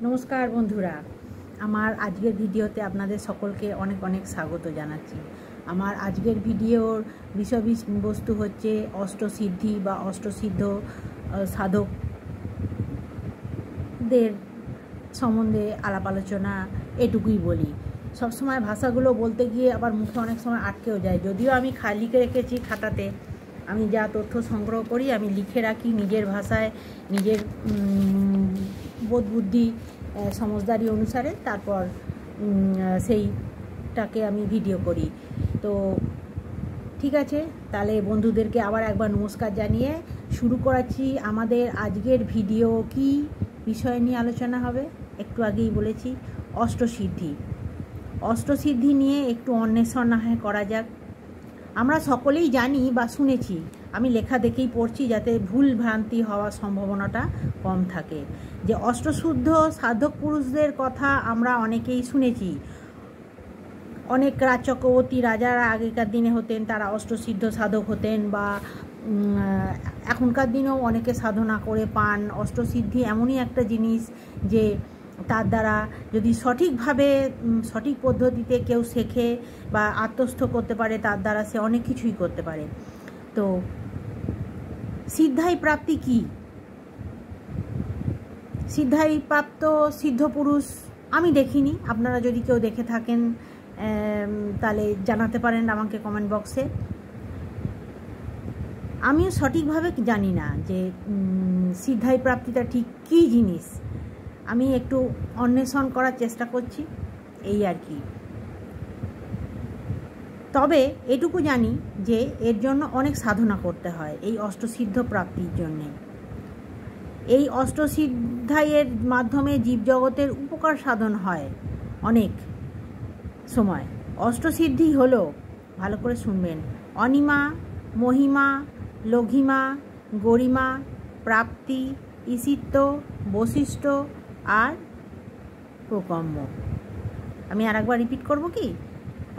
নমস্কার বন্ধুরা, আমার আজকের ভিডিওতে আপনাদের সকলকে অনেক অনেক স্বাগত জানাচ্ছি। আমার আজকের ভিডিওর বিষয়বস্তু হচ্ছে অষ্টসিদ্ধি বা অষ্টসিদ্ধ সাধকদের সম্বন্ধে আলাপ আলোচনা। এটুকুই বলি। সবসময় ভাষাগুলো বলতে গিয়ে আবার মুখে অনেক সময় আটকেও যায়। যদিও আমি লিখে রেখেছি খাতাতে, আমি যা তথ্য সংগ্রহ করি আমি লিখে রাখি নিজের ভাষায়, নিজের বোধ বুদ্ধি সমজদারি অনুসারে, তারপর সেইটাকে আমি ভিডিও করি। তো ঠিক আছে, তাহলে বন্ধুদেরকে আবার একবার নমস্কার জানিয়ে শুরু করাচ্ছি। আমাদের আজকের ভিডিও কি বিষয় নিয়ে আলোচনা হবে একটু আগেই বলেছি, অষ্টসিদ্ধি। অষ্টসিদ্ধি নিয়ে একটু অন্বেষণ না হয় করা যাক। আমরা সকলেই জানি বা শুনেছি, আমি লেখা দেখেই পড়ছি যাতে ভুল ভ্রান্তি হওয়ার সম্ভাবনাটা কম থাকে, যে অষ্টসিদ্ধ সাধক পুরুষদের কথা আমরা অনেকেই শুনেছি। অনেক রাজ চক্রবর্তী রাজারা আগেকার দিনে হতেন, তারা অষ্টসিদ্ধ সাধক হতেন, বা এখনকার দিনেও অনেকে সাধনা করে পান। অষ্টসিদ্ধি এমনই একটা জিনিস যে তার দ্বারা যদি সঠিকভাবে সঠিক পদ্ধতিতে কেউ শেখে বা আত্মস্থ করতে পারে, তার দ্বারা সে অনেক কিছুই করতে পারে। তো সিদ্ধাই প্রাপ্তি কি? সিদ্ধাই প্রাপ্ত সিদ্ধ পুরুষ আমি দেখিনি। আপনারা যদি কেউ দেখে থাকেন তাহলে জানাতে পারেন আমাকে কমেন্ট বক্সে। আমিও সঠিকভাবে জানি না যে সিদ্ধাই প্রাপ্তিটা ঠিক কী জিনিস। আমি একটু অন্বেষণ করার চেষ্টা করছি, এই আর কি। তবে এটুকু জানি যে এর জন্য অনেক সাধনা করতে হয় এই অষ্টসিদ্ধ প্রাপ্তির জন্যে। এই অষ্টসিদ্ধাইয়ের মাধ্যমে জীবজগতের উপকার সাধন হয় অনেক সময়। অষ্টসিদ্ধি হলো, ভালো করে শুনবেন, অনিমা, মহিমা, লঘিমা, গরিমা, প্রাপ্তি, ঈশিত্ব, বশিষ্ঠ আর প্রকম্ম। আমি আরেকবার রিপিট করব কি?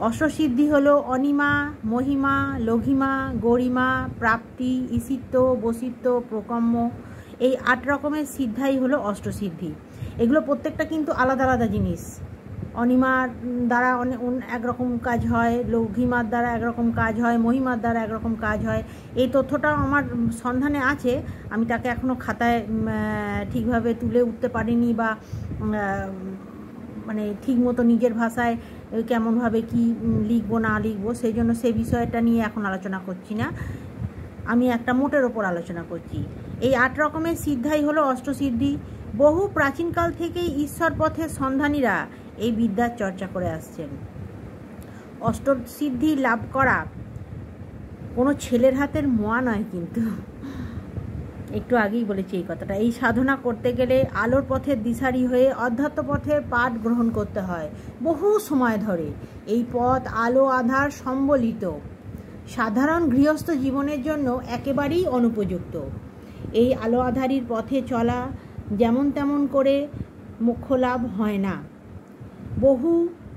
অষ্টসিদ্ধি হলো অনিমা, মহিমা, লঘিমা, গরিমা, প্রাপ্তি, ঈশিত্ব, বশিষ্ঠ, প্রকম্ম। এই 8 রকমের সিদ্ধাই হলো অষ্টসিদ্ধি। এগুলো প্রত্যেকটা কিন্তু আলাদা আলাদা জিনিস। অনিমার দ্বারা একরকম কাজ হয়, লঘিমার দ্বারা একরকম কাজ হয়, মহিমার দ্বারা একরকম কাজ হয়। এই তথ্যটাও আমার সন্ধানে আছে, আমি তাকে এখনও খাতায় ঠিকভাবে তুলে উঠতে পারিনি, বা মানে ঠিক মতো নিজের ভাষায় কেমনভাবে কি লিখবো না লিখবো, সেই জন্য সেই বিষয়টা নিয়ে এখন আলোচনা করছি না। আমি একটা মোটের ওপর আলোচনা করছি। এই 8 রকমের সিদ্ধাই হলো অষ্টসিদ্ধি। বহু প্রাচীনকাল থেকেই ঈশ্বর পথের সন্ধানীরা এই বিদ্যার চর্চা করে আসছেন। অষ্টসিদ্ধি লাভ করা কোনো ছেলের হাতের মোয়া নয়, কিন্তু একটু আগেই বলেছি এই কথাটা। এই সাধনা করতে গেলে আলোর পথের দিশারি হয়ে অধ্যাত্ম পথের পাঠ গ্রহণ করতে হয় বহু সময় ধরে। এই পথ আলো আধার সম্বলিত, সাধারণ গৃহস্থ জীবনের জন্য একেবারেই অনুপযুক্ত। এই আলো আধারির পথে চলা যেমন তেমন করে মোক্ষ লাভ হয় না। বহু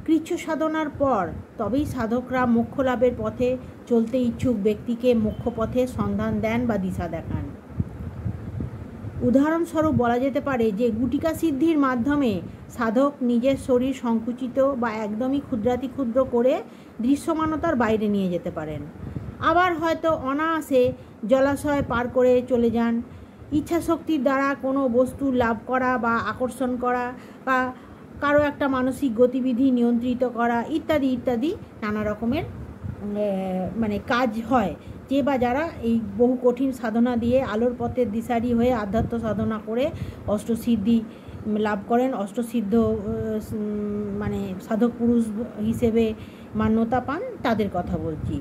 কৃচ্ছ সাধনার পর তবেই সাধকরা মোক্ষ লাভের পথে চলতে ইচ্ছুক ব্যক্তিকে মোক্ষ পথে সন্ধান দেন বা দিশা দেখান। উদাহরণস্বরূপ বলা যেতে পারে যে গুটিকা সিদ্ধির মাধ্যমে সাধক নিজের শরীর সংকুচিত বা একদমই ক্ষুদ্রাতি ক্ষুদ্র করে দৃশ্যমানতার বাইরে নিয়ে যেতে পারেন। আবার হয়তো অনায়াসে জলাশয় পার করে চলে যান। ইচ্ছাশক্তির দ্বারা কোনো বস্তু লাভ করা বা আকর্ষণ করা, বা কারো একটা মানসিক গতিবিধি নিয়ন্ত্রিত করা, ইত্যাদি ইত্যাদি নানা রকমের মানে কাজ হয়। যে বা যারা এই বহু কঠিন সাধনা দিয়ে আলোর পথের দিশারি হয়ে আধ্যাত্ম সাধনা করে অষ্টসিদ্ধি লাভ করেন, অষ্টসিদ্ধ মানে সাধক পুরুষ হিসেবে মান্যতা পান, তাদের কথা বলছি।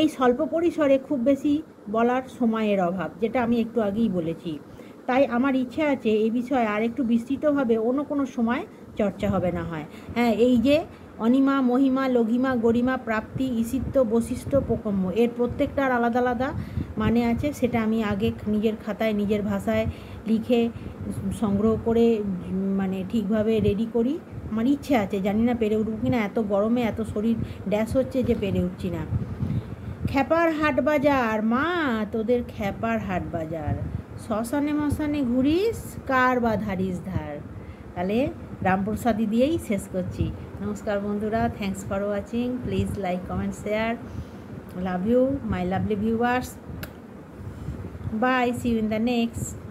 এই স্বল্প পরিসরে খুব বেশি বলার সময়ের অভাব, যেটা আমি একটু আগেই বলেছি। তাই আমার ইচ্ছা আছে এই বিষয়ে আর একটু বিস্তৃতভাবে অন্য কোনো সময় চর্চা হবে না হয়। হ্যাঁ, এই যে অনিমা, মহিমা, লঘিমা, গরিমা, প্রাপ্তি, ঈশিত্ব, বশিষ্ঠ, প্রকম্ম, এর প্রত্যেকটার আলাদা আলাদা মানে আছে। সেটা আমি আগে নিজের খাতায় নিজের ভাষায় লিখে সংগ্রহ করে মানে ঠিকভাবে রেডি করি। আমার ইচ্ছে আছে, জানি না পেরে উঠব কি না। এত গরমে এত শরীর ড্যাশ হচ্ছে যে পেরে উঠছি না। খ্যাপার হাট বাজার, মা তোদের খ্যাপার হাট বাজার, শ্মশানে মশানে ঘুরিস কার বা ধারিস ধার। তাহলে রামপ্রসাদী দিয়েই শেষ করছি। নমস্কার বন্ধুরা, thanks for watching. Please like, comment, share. Love you my lovely viewers. Bye, see you in the next.